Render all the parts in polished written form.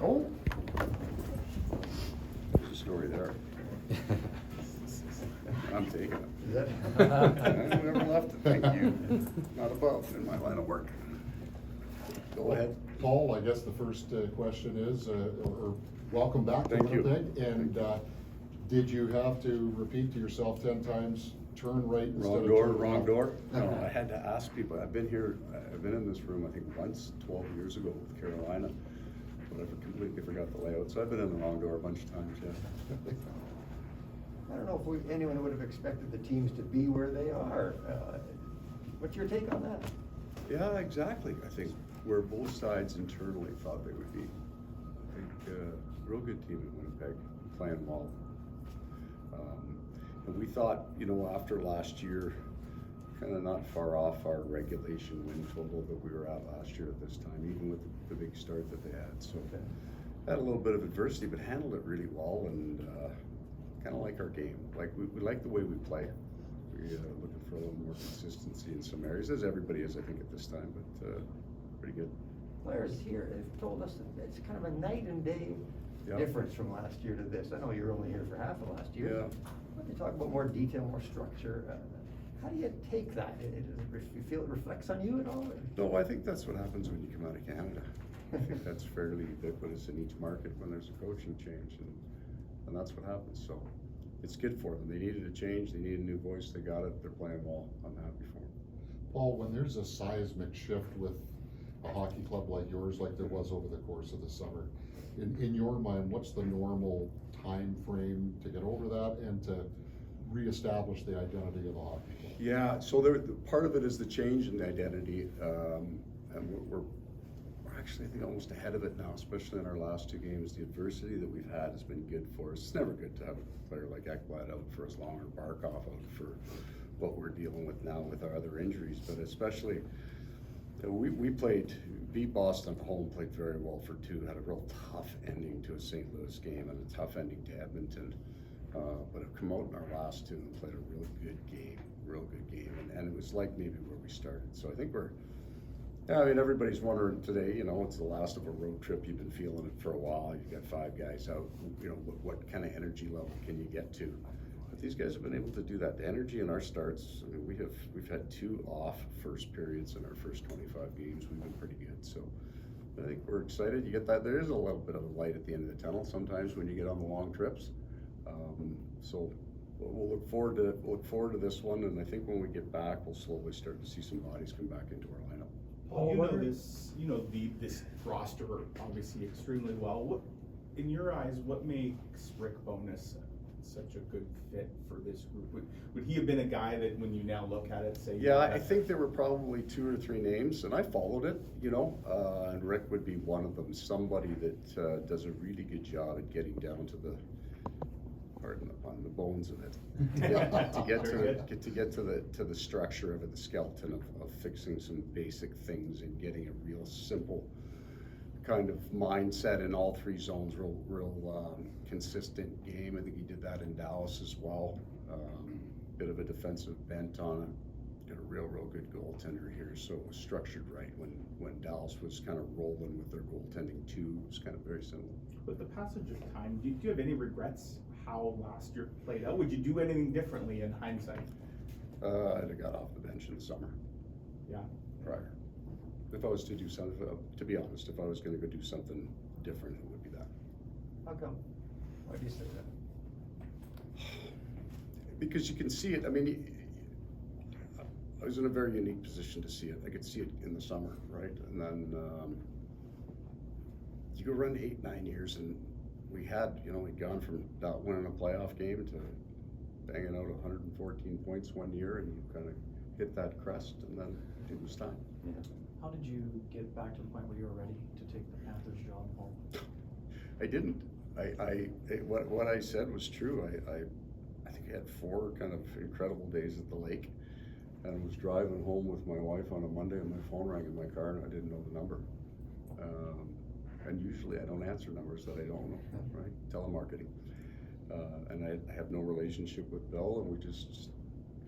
Oh. There's a story there. I'm taking it. Is that? I never left it, thank you. Not above in my line of work. Go ahead. Paul, I guess the first question is, or welcome back to Thank you. Winnipeg. And did you have to repeat to yourself 10 times, turn right instead Wrong of door, turn wrong left? door. No, I had to ask people. I've been here, I've been in this room, I think once, 12 years ago with Carolina. But I completely forgot the layout, so I've been in the wrong door a bunch of times, yeah. I don't know if anyone would have expected the teams to be where they are. What's your take on that? Yeah, exactly. I think where both sides internally thought they would be. I think real good team in Winnipeg, playing well. And we thought, you know, after last year, kind of not far off our regulation win total that we were at last year at this time, even with the big start that they had. So had a little bit of adversity, but handled it really well, and kind of like our game. Like we like the way we play. We're looking for a little more consistency in some areas, as everybody is, I think, at this time, but pretty good. Players here have told us that it's kind of a night and day difference from last year to this. I know you were only here for half of last year. Yeah. But you talk about more detail, more structure. How do you take that? You feel it reflects on you at all? No, I think that's what happens when you come out of Canada. I think that's fairly ubiquitous in each market when there's a coaching change, and that's what happens. So it's good for them. They needed a change. They need a new voice. They got it. They're playing well. I'm happy for them. Paul, when there's a seismic shift with a hockey club like yours, like there was over the course of the summer, in your mind, what's the normal time frame to get over that and to reestablish the identity of the hockey club? Yeah, so part of it is the change in identity, and we're actually, I think, almost ahead of it now, especially in our last two games. The adversity that we've had has been good for us. It's never good to have a player like Ekblad out for as long, or Barkov out for what we're dealing with now with our other injuries, but especially we beat Boston at home, played very well for two, had a real tough ending to a St. Louis game and a tough ending to Edmonton, but have come out in our last two and played a real good game, and it was like maybe where we started. So I think I mean, everybody's wondering today, you know, it's the last of a road trip. You've been feeling it for a while. You've got 5 guys out. You know, what kind of energy level can you get to? But these guys have been able to do that. The energy in our starts, I mean, we've had 2 off first periods in our first 25 games. We've been pretty good. So I think we're excited. You get that. There is a little bit of a light at the end of the tunnel sometimes when you get on the long trips. So we'll look forward to this one, and I think when we get back, we'll slowly start to see some bodies come back into our lineup. Paul, this roster obviously extremely well. What, in your eyes, what makes Rick Bowness such a good fit for this group? Would he have been a guy that, when you now look at it, say? Yeah, I think there were probably 2 or 3 names, and I followed it, you know, and Rick would be one of them. Somebody that does a really good job at getting down to the, pardon the pun, the bones of it, to get to the structure of it, the skeleton of fixing some basic things and getting a real simple kind of mindset in all 3 zones, real consistent game. I think he did that in Dallas as well. Bit of a defensive bent on it. Got a real good goaltender here, so it was structured right. When Dallas was kind of rolling with their goaltending too, it was kind of very similar. With the passage of time, do you have any regrets how last year played out? Would you do anything differently in hindsight? I'd have got off the bench in the summer. Yeah. Prior. If I was to do something, to be honest, if I was going to go do something different, it would be that. How come? Why do you say that? Because you can see it. I mean, I was in a very unique position to see it. I could see it in the summer, right? And then you go run 8-9 years, and we had, you know, we'd gone from not winning a playoff game to banging out 114 points one year, and you kind of hit that crest, and then it was time. Yeah. How did you get back to the point where you were ready to take the Panthers job home? I didn't. What I said was true. I think I had 4 kind of incredible days at the lake, and was driving home with my wife on a Monday, and my phone rang in my car, and I didn't know the number. And usually I don't answer numbers that I don't know, right? Telemarketing. And I have no relationship with Bill, and we just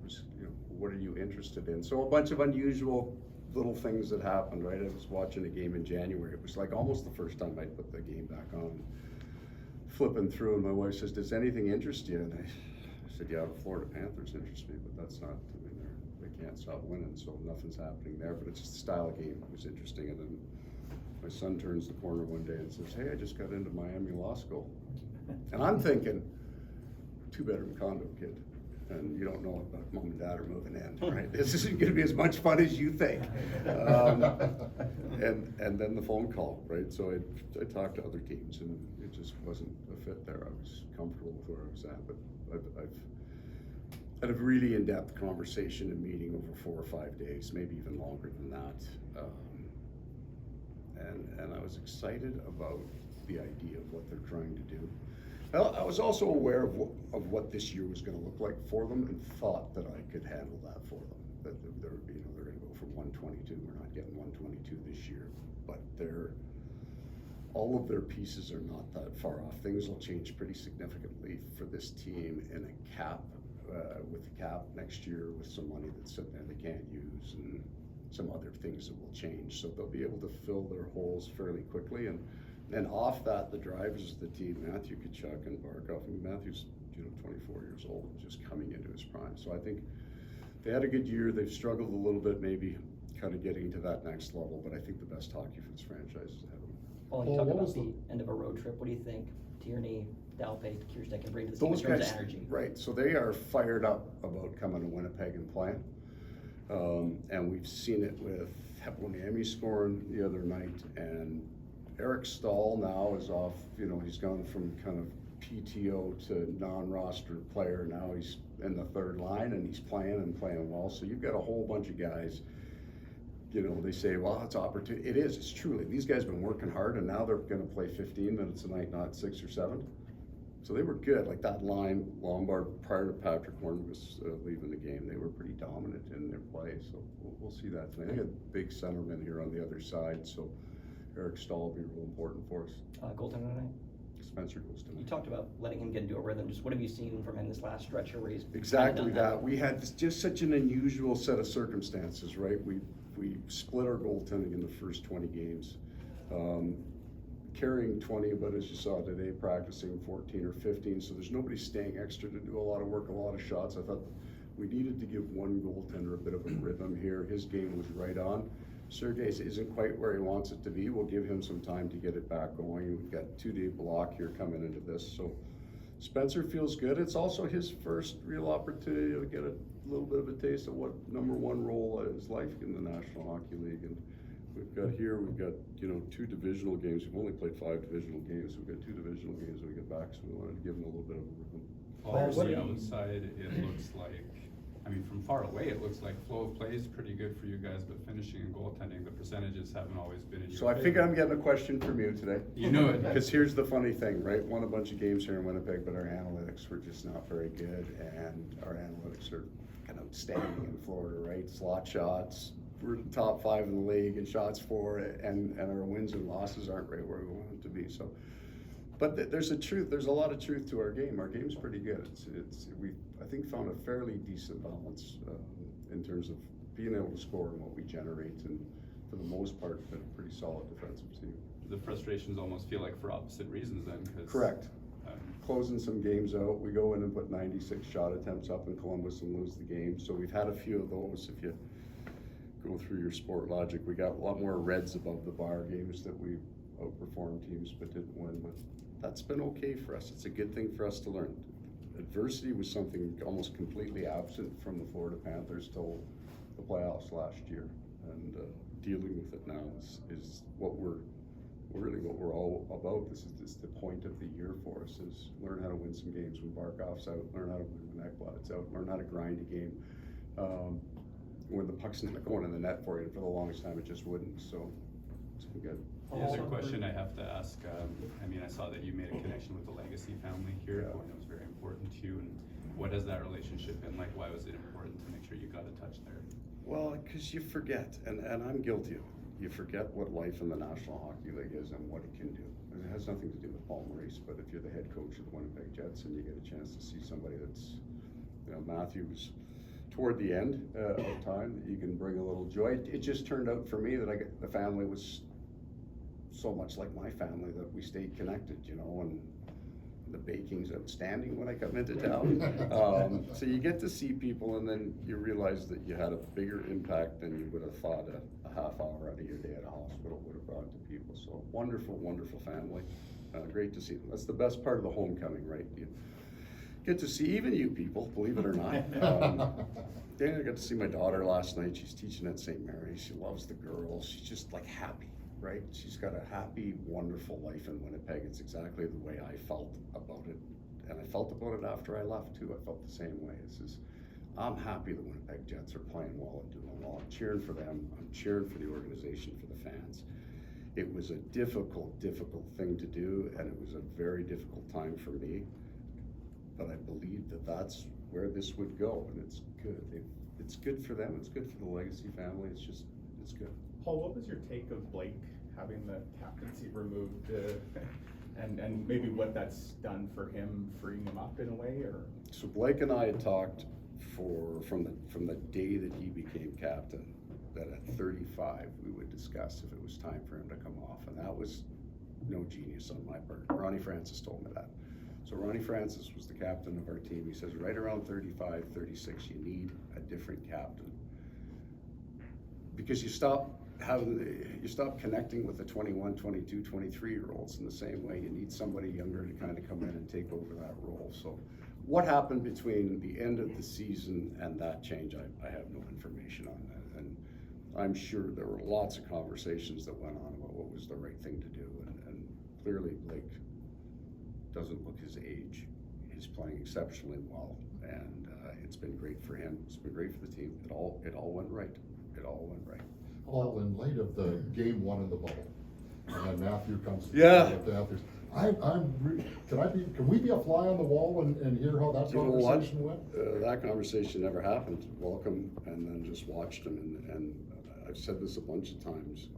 was, you know, what are you interested in? So a bunch of unusual little things that happened, right? I was watching a game in January. It was like almost the first time I put the game back on, flipping through, and my wife says, "Does anything interest you?" And I said, "Yeah, the Florida Panthers interest me, but that's not, I mean, they can't stop winning, so nothing's happening there." But it's just the style of game that was interesting. And then my son turns the corner one day and says, "Hey, I just got into Miami Law School." And I'm thinking, 2-bedroom condo, kid. And you don't know about mom and dad are moving in, right? This isn't gonna be as much fun as you think. And then the phone call, right? So I talked to other teams, and it just wasn't a fit there. I was comfortable with where I was at, but I've had a really in-depth conversation and meeting over 4 or 5 days, maybe even longer than that. And I was excited about the idea of what they're trying to do. I was also aware of what this year was going to look like for them, and thought that I could handle that for them. That they're going to go from 122. We're not getting 122 this year, but all of their pieces are not that far off. Things will change pretty significantly for this team in a cap, with the cap next year, with some money that's sitting there they can't use, and some other things that will change. So they'll be able to fill their holes fairly quickly. And then off that, the drivers of the team, Matthew Tkachuk and Barkov. I mean, Matthew's 24 years old, just coming into his prime. So I think they had a good year. They've struggled a little bit, maybe kind of getting to that next level. But I think the best hockey for this franchise is ahead of them. Well, you talk about the end of a road trip. What do you think Tierney, Dalpé, Kierstek can bring to the team in terms of energy? Right. So they are fired up about coming to Winnipeg and playing. And we've seen it with Heponiemi scoring the other night, and Eric Stahl now is off, he's gone from kind of PTO to non-roster player. Now he's in the third line, and he's playing well. So you've got a whole bunch of guys, they say, well, it's opportunity. It is, it's truly. These guys have been working hard, and now they're going to play 15 minutes a night, not 6 or 7. So they were good. Like that line, Lombard, prior to Patrick Horn was leaving the game, they were pretty dominant in their play. So we'll see that tonight. I got a big centerman here on the other side, so Eric Stahl will be real important for us. Goaltending tonight? Spencer goes tonight. You talked about letting him get into a rhythm. Just what have you seen from him this last stretch where he's exactly that. We had just such an unusual set of circumstances, right? We split our goaltending in the first 20 games. Carrying 20, but as you saw today, practicing 14 or 15. So there's nobody staying extra to do a lot of work, a lot of shots. I thought we needed to give one goaltender a bit of a rhythm here. His game was right on. Sergei's isn't quite where he wants it to be. We'll give him some time to get it back going. We've got 2-day block here coming into this. So Spencer feels good. It's also his first real opportunity to get a little bit of a taste of what #1 role is like in the National Hockey League. And we've got 2 divisional games. We've only played 5 divisional games. We've got 2 divisional games when we get back, so we wanted to give him a little bit of a rhythm. Well, from the outside, it looks like, from far away, it looks like flow of play is pretty good for you guys, but finishing and goaltending, the percentages haven't always been in your So I favor. figure I'm getting a question from you today. You know it. Because here's the funny thing, right? Won a bunch of games here in Winnipeg, but our analytics were just not very good, and our analytics are kind of outstanding in Florida, right? Slot shots, we're top 5 in the league in shots for, and our wins and losses aren't right where we want them to be. So, but there's a lot of truth to our game. Our game's pretty good. We I think found a fairly decent balance in terms of being able to score and what we generate, and for the most part, been a pretty solid defensive team. The frustrations almost feel like for opposite reasons then, because Correct. Closing some games out, we go in and put 96 shot attempts up in Columbus and lose the game. So we've had a few of those. If you go through your sport logic, we got a lot more reds above the bar games that we outperformed teams but didn't win. But that's been okay for us. It's a good thing for us to learn. Adversity was something almost completely absent from the Florida Panthers till the playoffs last year, and dealing with it now is what we're all about. This is the point of the year for us, is learn how to win some games when Barkov's out, learn how to win when Ekblad's out, learn how to grind a game when the puck's not going in the net for you. And for the longest time, it just wouldn't. So it's been good. The other question I have to ask, I saw that you made a connection with the Legacy family here, Yeah. and it was very important to you. And what has that relationship been like? Why was it important to make sure you got a touch there? Well, because you forget, and I'm guilty of it. You forget what life in the National Hockey League is and what it can do. And it has nothing to do with Maurice, but if you're the head coach of the Winnipeg Jets and you get a chance to see somebody that's, Matthew was toward the end of time that you can bring a little joy. It just turned out for me that the family was so much like my family that we stayed connected, you know, and the baking's outstanding when I come into town. So you get to see people, and then you realize that you had a bigger impact than you would have thought a half hour out of your day at a hospital would have brought to people. So wonderful, wonderful family. Great to see them. That's the best part of the homecoming, right? You get to see even you people, believe it or not. Then I got to see my daughter last night. She's teaching at St. Mary's. She loves the girls. She's just like happy, right? She's got a happy, wonderful life in Winnipeg. It's exactly the way I felt about it. And I felt about it after I left too. I felt the same way. I'm happy the Winnipeg Jets are playing well and doing well. I'm cheering for them. I'm cheering for the organization, for the fans. It was a difficult, difficult thing to do, and it was a very difficult time for me. But I believe that that's where this would go, and it's good. It's good for them. It's good for the Legacy family. It's good. Paul, what was your take of Blake having the captaincy removed, and maybe what that's done for him, freeing him up in a way, or? So Blake and I had talked from the day that he became captain, that at 35 we would discuss if it was time for him to come off, and that was no genius on my part. Ronnie Francis told me that. So Ronnie Francis was the captain of our team. He says right around 35, 36, you need a different captain, because you stop connecting with the 21, 22, 23-year-olds in the same way. You need somebody younger to kind of come in and take over that role. So what happened between the end of the season and that change, I have no information on that. And I'm sure there were lots of conversations that went on about what was the right thing to do. And clearly Blake doesn't look his age. He's playing exceptionally well, and it's been great for him. It's been great for the team. It all went right. It all went right. Paul, in light of the game one in the bubble, and then Matthew comes to Yeah. the Panthers. Can we be a fly on the wall and hear how that You know what? conversation went? That conversation never happened. Welcome, and then just watched him, and I've said this a bunch of times.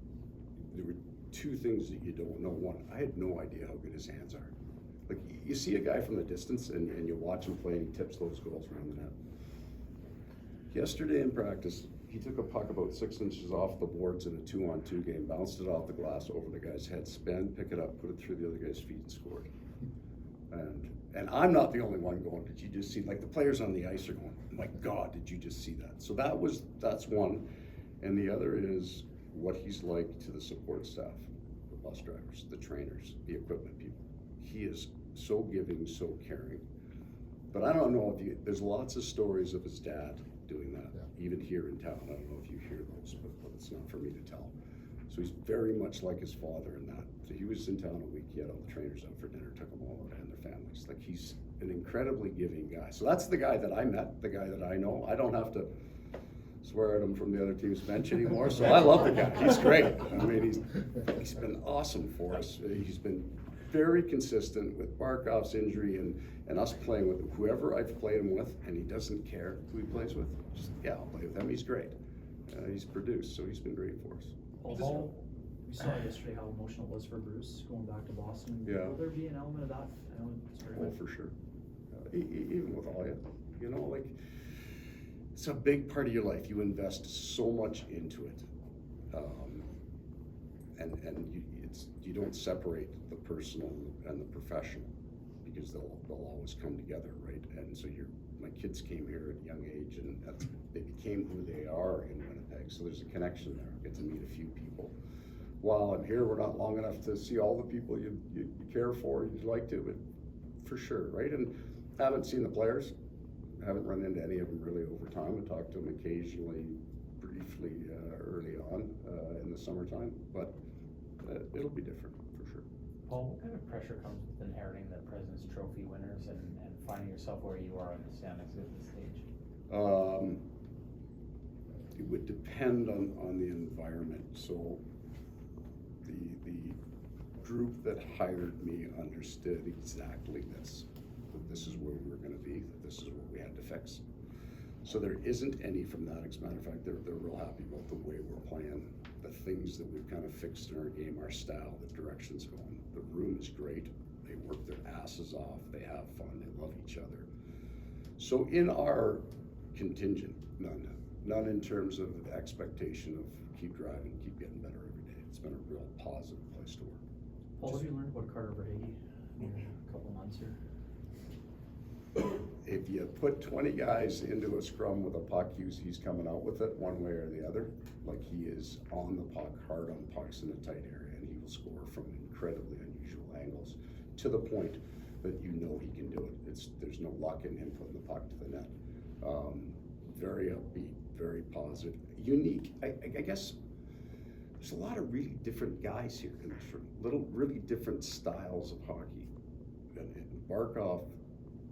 There were two things that you don't know. One, I had no idea how good his hands are. Like, you see a guy from the distance and you watch him play and he tips those goals around the net. Yesterday in practice, he took a puck about 6 inches off the boards in a 2-on-2 game, bounced it off the glass over the guy's head, spin, pick it up, put it through the other guy's feet and scored. And I'm not the only one going, did you just see, like the players on the ice are going, my God, did you just see that? So that's one. And the other is what he's like to the support staff, the bus drivers, the trainers, the equipment people. He is so giving, so caring. But I don't know if there's lots of stories of his dad doing that, even here in town. I don't know if you hear those, but it's not for me to tell. So he's very much like his father in that. So he was in town a week, he had all the trainers out for dinner, took them all out and their families. Like, he's an incredibly giving guy. So that's the guy that I met, the guy that I know. I don't have to swear at him from the other team's bench anymore, so I love the guy. He's great. I mean, he's been awesome for us. He's been very consistent with Barkov's injury and us playing with whoever I've played him with, and he doesn't care who he plays with. Just, I'll play with him. He's great. He's produced, so he's been great for us. Paul, we saw yesterday how emotional it was for Bruce going back to Boston. Yeah. Will there be an element of that? I know it's very Oh, for sure. Even with all you know, like, it's a big part of your life. You invest so much into it, and you don't separate the personal and the professional, because they'll always come together, right? And so my kids came here at a young age, and they became who they are in Winnipeg. So there's a connection there. I get to meet a few people. While I'm here, we're not long enough to see all the people you care for, you'd like to, but for sure, right? And haven't seen the players. Haven't run into any of them really over time. I talked to them occasionally, briefly, early on in the summertime, but it'll be different for sure. Paul, what kind of pressure comes with inheriting the President's Trophy winners and finding yourself where you are in the standings at this stage? It would depend on the environment. So the group that hired me understood exactly this, that this is where we were going to be, that this is what we had to fix. So there isn't any from that. As a matter of fact, they're real happy about the way we're playing, the things that we've kind of fixed in our game, our style, the direction's going. The room is great. They work their asses off. They have fun. They love each other. So in our contingent, none. None in terms of expectation of keep driving, keep getting better every day. It's been a real positive place to work. Paul, what have you learned about Carter Verhage in a couple months here? If you put 20 guys into a scrum with a puck, he's coming out with it one way or the other. Like, he is on the puck, hard on pucks in a tight area, and he will score from incredibly unusual angles to the point that you know he can do it. There's no luck in him putting the puck to the net. Very upbeat, very positive, unique. I guess there's a lot of really different guys here in this room, really different styles of hockey. And Barkov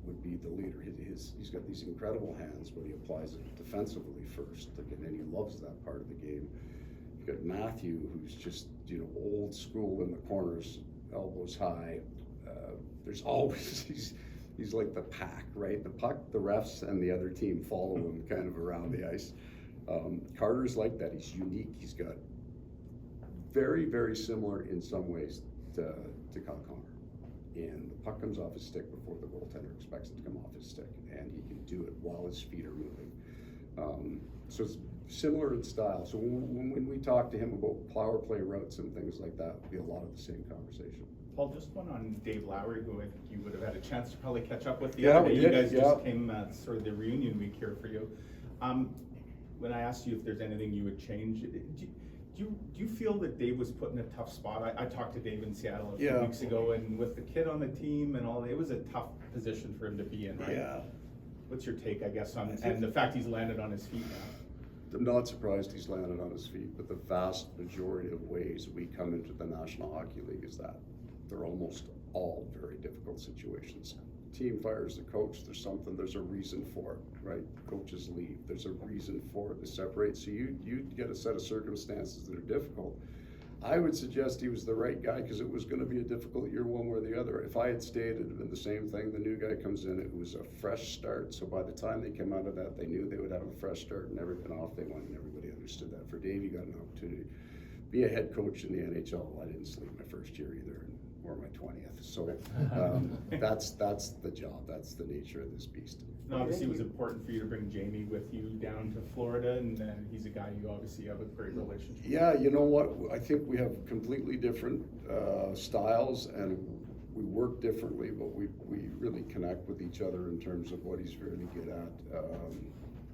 would be the leader. He's got these incredible hands, but he applies it defensively first, and he loves that part of the game. You've got Matthew, who's just, old school in the corners, elbows high. There's always, he's like the pack, right? The puck, the refs, and the other team follow him kind of around the ice. Carter's like that. He's unique. He's got very, very similar in some ways to Kyle Connor. And the puck comes off his stick before the goaltender expects it to come off his stick, and he can do it while his feet are moving. So it's similar in style. So when we talk to him about power play routes and things like that, it'll be a lot of the same conversation. Paul, just one on Dave Lowry, who I think you would have had a chance to probably catch up with the Yeah, other day. we You did, guys yeah. just came sort of the reunion week here for you. When I asked you if there's anything you would change, do you feel that Dave was put in a tough spot? I talked to Dave in Seattle a few weeks ago, and with the kid on the team and all, it was a tough position for him to be in, right? Yeah. What's your take, I guess, on and the fact he's landed on his feet now? I'm not surprised he's landed on his feet, but the vast majority of ways we come into the National Hockey League is that they're almost all very difficult situations. Team fires the coach, there's a reason for it, right? Coaches leave, there's a reason for it to separate. So you get a set of circumstances that are difficult. I would suggest he was the right guy because it was going to be a difficult year one way or the other. If I had stayed, it'd have been the same thing. The new guy comes in, it was a fresh start. So by the time they came out of that, they knew they would have a fresh start, and everything off they went, and everybody understood that. For Dave, he got an opportunity to be a head coach in the NHL. I didn't sleep my first year either, or my 20th. So that's the job. That's the nature of this beast. And obviously, it was important for you to bring Jamie with you down to Florida, and he's a guy you obviously have a great relationship with. Yeah, you know what? I think we have completely different styles, and we work differently, but we really connect with each other in terms of what he's really good at.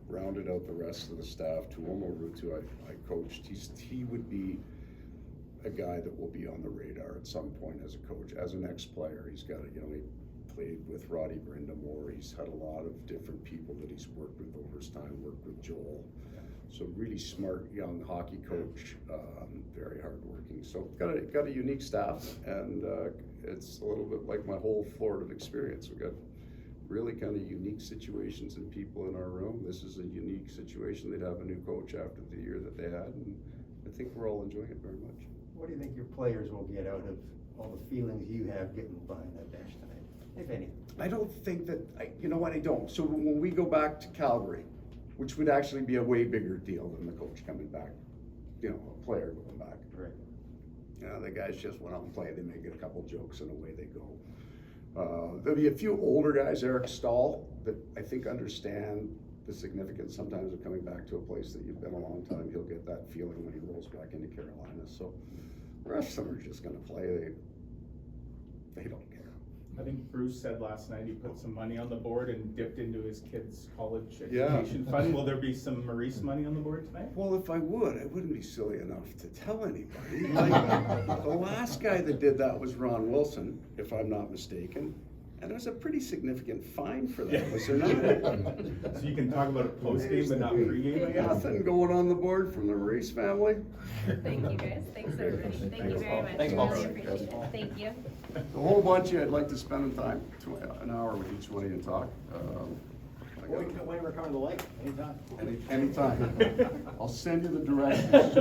Rounded out the rest of the staff. PoMo, who I coached, he would be a guy that will be on the radar at some point as a coach. As an ex-player, he's got he played with Roddy Brindamore. He's had a lot of different people that he's worked with over his time, worked with Joel. So really smart young hockey coach, very hardworking. So got a unique staff, and it's a little bit like my whole Florida experience. We've got really kind of unique situations and people in our room. This is a unique situation. They'd have a new coach after the year that they had, and I think we're all enjoying it very much. What do you think your players will get out of all the feelings you have getting behind that bench tonight, if anything? I don't think that, you know what, I don't. So when we go back to Calgary, which would actually be a way bigger deal than the coach coming back, a player going back. Right. The guys just went out and played. They may get a couple jokes and away they go. There'll be a few older guys, Eric Stahl, that I think understand the significance sometimes of coming back to a place that you've been a long time. He'll get that feeling when he rolls back into Carolina. So the rest of them are just going to play. They don't care. I think Bruce said last night he put some money on the board and dipped into his kids' college education fund. Will there be some Maurice money on the board tonight? Well, if I wouldn't be silly enough to tell anybody. Like, the last guy that did that was Ron Wilson, if I'm not mistaken. And there's a pretty significant fine for that, was there not? So you can talk about it post-game but not pre-game, I guess? Nothing going on the board from the Maurice family? Thank you guys, thanks everybody, thank you very much, Thanks, Paul. really appreciate it, thank you. A whole bunch of you, I'd like to spend time, an hour with each one of you and talk. When we're coming to the lake, anytime. Anytime. I'll send you the directions.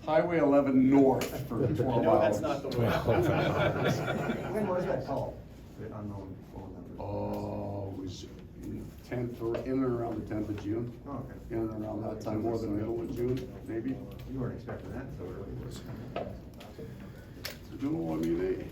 Highway 11 north for 12 hours. No, that's not the way. When was that call? The unknown phone number? Oh, it was in and around the 10th of June. Oh, okay. In and around that time, more than the middle of June, maybe. You weren't expecting that so early. So, you know what I mean, eh?